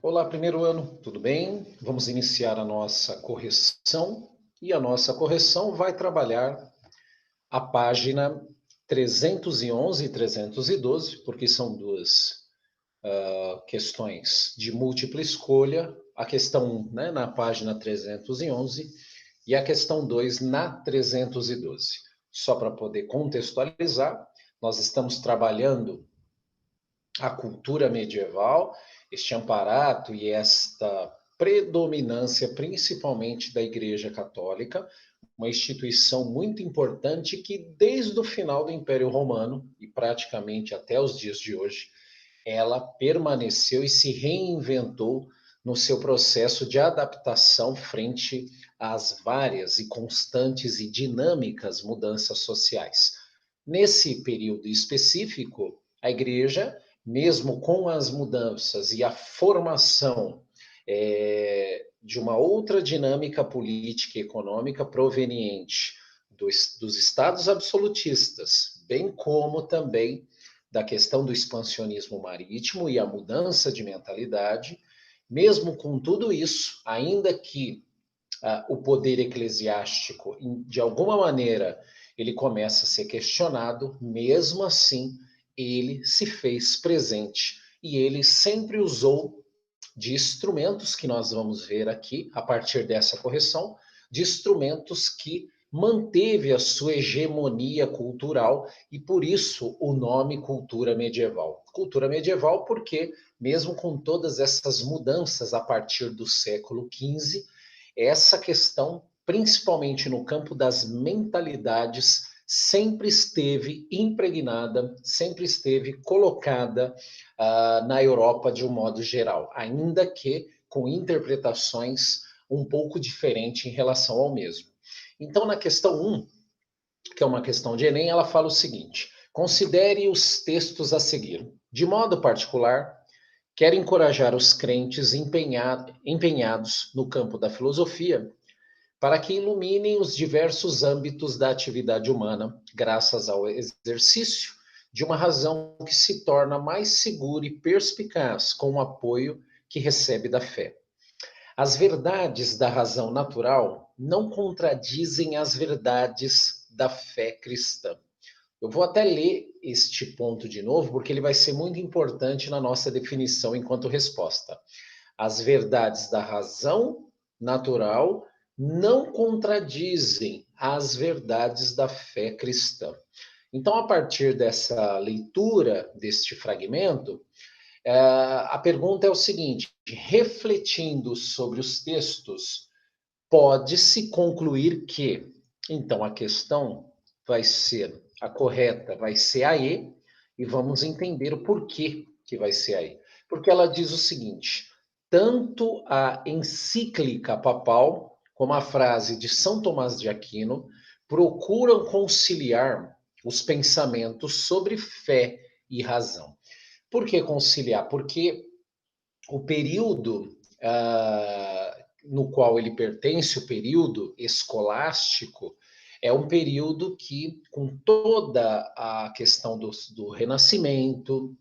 Olá, primeiro ano, tudo bem? Vamos iniciar a nossa correção e a nossa correção vai trabalhar a página 311 e 312, porque são duas questões de múltipla escolha, a questão 1, né, na página 311 e a questão 2 na 312. Só para poder contextualizar, nós estamos trabalhando a cultura medieval, este amparato e esta predominância, principalmente da Igreja Católica, uma instituição muito importante que, desde o final do Império Romano e praticamente até os dias de hoje, ela permaneceu e se reinventou no seu processo de adaptação frente às várias e constantes e dinâmicas mudanças sociais. Nesse período específico, a igreja, mesmo com as mudanças e a formação de uma outra dinâmica política e econômica proveniente dos estados absolutistas, bem como também da questão do expansionismo marítimo e a mudança de mentalidade, mesmo com tudo isso, ainda que o poder eclesiástico, de alguma maneira, ele começa a ser questionado, mesmo assim, ele se fez presente e ele sempre usou de instrumentos que nós vamos ver aqui, a partir dessa correção, de instrumentos que manteve a sua hegemonia cultural e por isso o nome cultura medieval. Cultura medieval porque, mesmo com todas essas mudanças a partir do século XV, essa questão, principalmente no campo das mentalidades, sempre esteve impregnada, sempre esteve colocada na Europa de um modo geral, ainda que com interpretações um pouco diferentes em relação ao mesmo. Então, na questão 1, que é uma questão de Enem, ela fala o seguinte: considere os textos a seguir. De modo particular, quero encorajar os crentes empenhados no campo da filosofia para que iluminem os diversos âmbitos da atividade humana, graças ao exercício de uma razão que se torna mais segura e perspicaz com o apoio que recebe da fé. As verdades da razão natural não contradizem as verdades da fé cristã. Eu vou até ler este ponto de novo, porque ele vai ser muito importante na nossa definição enquanto resposta. As verdades da razão natural não contradizem as verdades da fé cristã. Então, a partir dessa leitura deste fragmento, a pergunta é o seguinte: refletindo sobre os textos, pode-se concluir que, então, a questão vai ser a correta, vai ser a e vamos entender o porquê que vai ser a Porque ela diz o seguinte: tanto a encíclica papal como a frase de São Tomás de Aquino procuram conciliar os pensamentos sobre fé e razão. Por que conciliar? Porque o período no qual ele pertence, o período escolástico, é um período que, com toda a questão do renascimento,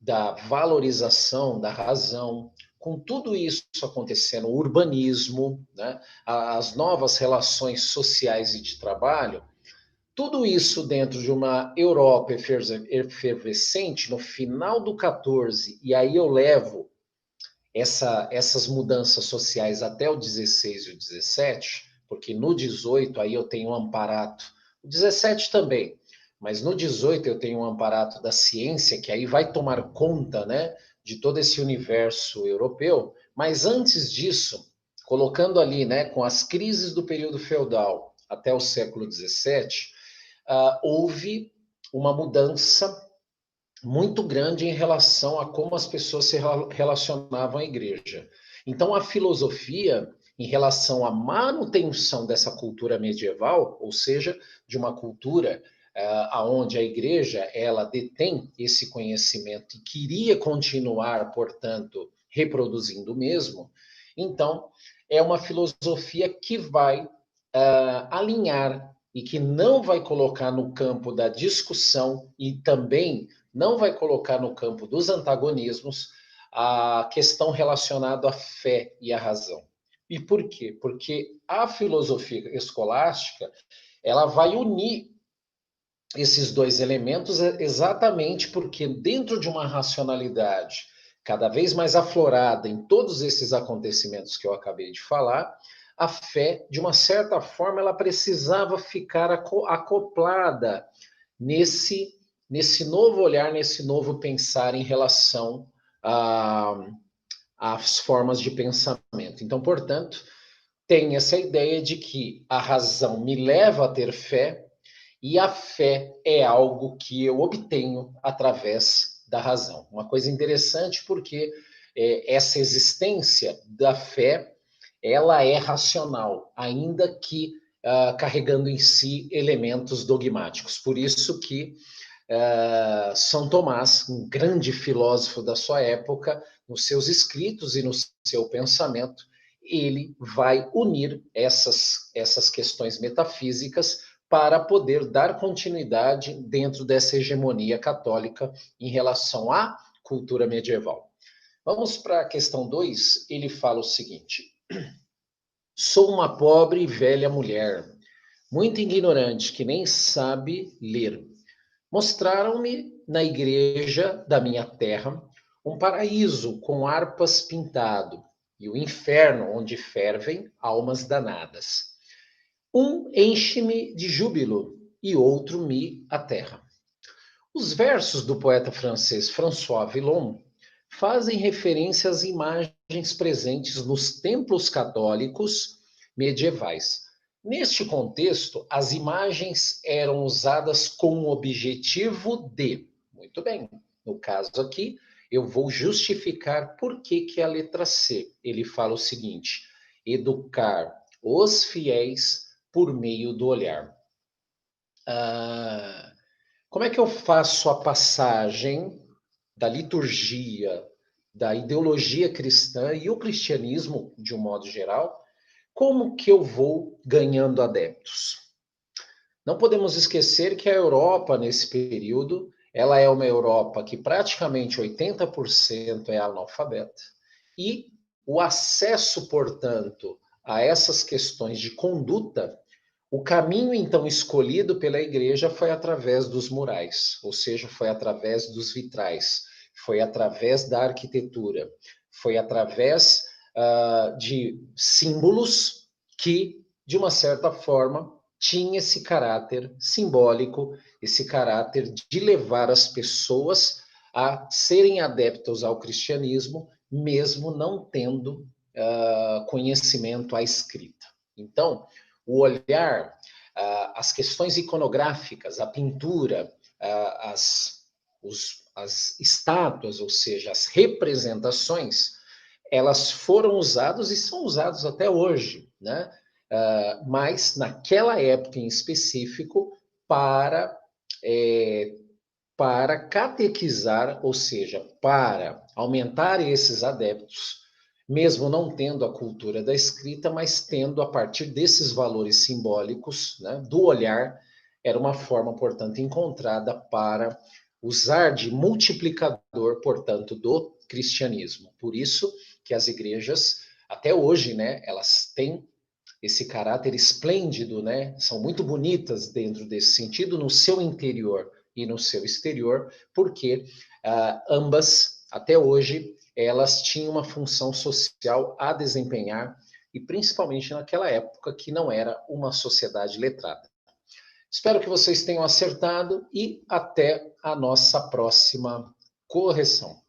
da valorização da razão, com tudo isso acontecendo, o urbanismo, né, as novas relações sociais e de trabalho, tudo isso dentro de uma Europa efervescente, no final do 14, e aí eu levo essas mudanças sociais até o 16 e o 17, porque no 18 aí eu tenho um amparato, o 17 também, mas no 18 eu tenho um amparato da ciência, que aí vai tomar conta, né, de todo esse universo europeu, mas antes disso, colocando ali, né, com as crises do período feudal até o século 17, houve uma mudança muito grande em relação a como as pessoas se relacionavam à igreja. Então, a filosofia, em relação à manutenção dessa cultura medieval, ou seja, de uma cultura aonde a igreja ela detém esse conhecimento e queria continuar, portanto, reproduzindo o mesmo, então é uma filosofia que vai alinhar e que não vai colocar no campo da discussão e também não vai colocar no campo dos antagonismos a questão relacionada à fé e à razão. E por quê? Porque a filosofia escolástica, ela vai unir esses dois elementos exatamente porque dentro de uma racionalidade cada vez mais aflorada em todos esses acontecimentos que eu acabei de falar, a fé, de uma certa forma, ela precisava ficar acoplada nesse novo olhar, nesse novo pensar em relação às formas de pensamento. Então, portanto, tem essa ideia de que a razão me leva a ter fé, e a fé é algo que eu obtenho através da razão. Uma coisa interessante porque essa existência da fé, ela é racional, ainda que carregando em si elementos dogmáticos. Por isso que São Tomás, um grande filósofo da sua época, nos seus escritos e no seu pensamento, ele vai unir essas questões metafísicas para poder dar continuidade dentro dessa hegemonia católica em relação à cultura medieval. Vamos para a questão 2. Ele fala o seguinte: sou uma pobre e velha mulher, muito ignorante, que nem sabe ler. Mostraram-me na igreja da minha terra um paraíso com harpas pintado e o inferno onde fervem almas danadas. Um enche-me de júbilo e outro me aterra. Os versos do poeta francês François Villon fazem referência às imagens presentes nos templos católicos medievais. Neste contexto, as imagens eram usadas com o objetivo de, muito bem, no caso aqui, eu vou justificar por que a letra C. Ele fala o seguinte: educar os fiéis por meio do olhar. Como é que eu faço a passagem da liturgia, da ideologia cristã e o cristianismo, de um modo geral? Como que eu vou ganhando adeptos? Não podemos esquecer que a Europa, nesse período, ela é uma Europa que praticamente 80% é analfabeta. E o acesso, portanto, a essas questões de conduta, o caminho então escolhido pela igreja foi através dos murais, ou seja, foi através dos vitrais, foi através da arquitetura, foi através de símbolos que, de uma certa forma, tinha esse caráter simbólico, esse caráter de levar as pessoas a serem adeptos ao cristianismo, mesmo não tendo conhecimento à escrita. Então, o olhar, as questões iconográficas, a pintura, as estátuas, ou seja, as representações, elas foram usadas e são usadas até hoje, né? Mas naquela época em específico para catequizar, ou seja, para aumentar esses adeptos, mesmo não tendo a cultura da escrita, mas tendo a partir desses valores simbólicos, né, do olhar, era uma forma, portanto, encontrada para usar de multiplicador, portanto, do cristianismo. Por isso que as igrejas, até hoje, né, elas têm esse caráter esplêndido, né? São muito bonitas dentro desse sentido, no seu interior e no seu exterior, porque ambas, até hoje, elas tinham uma função social a desempenhar, e principalmente naquela época que não era uma sociedade letrada. Espero que vocês tenham acertado e até a nossa próxima correção.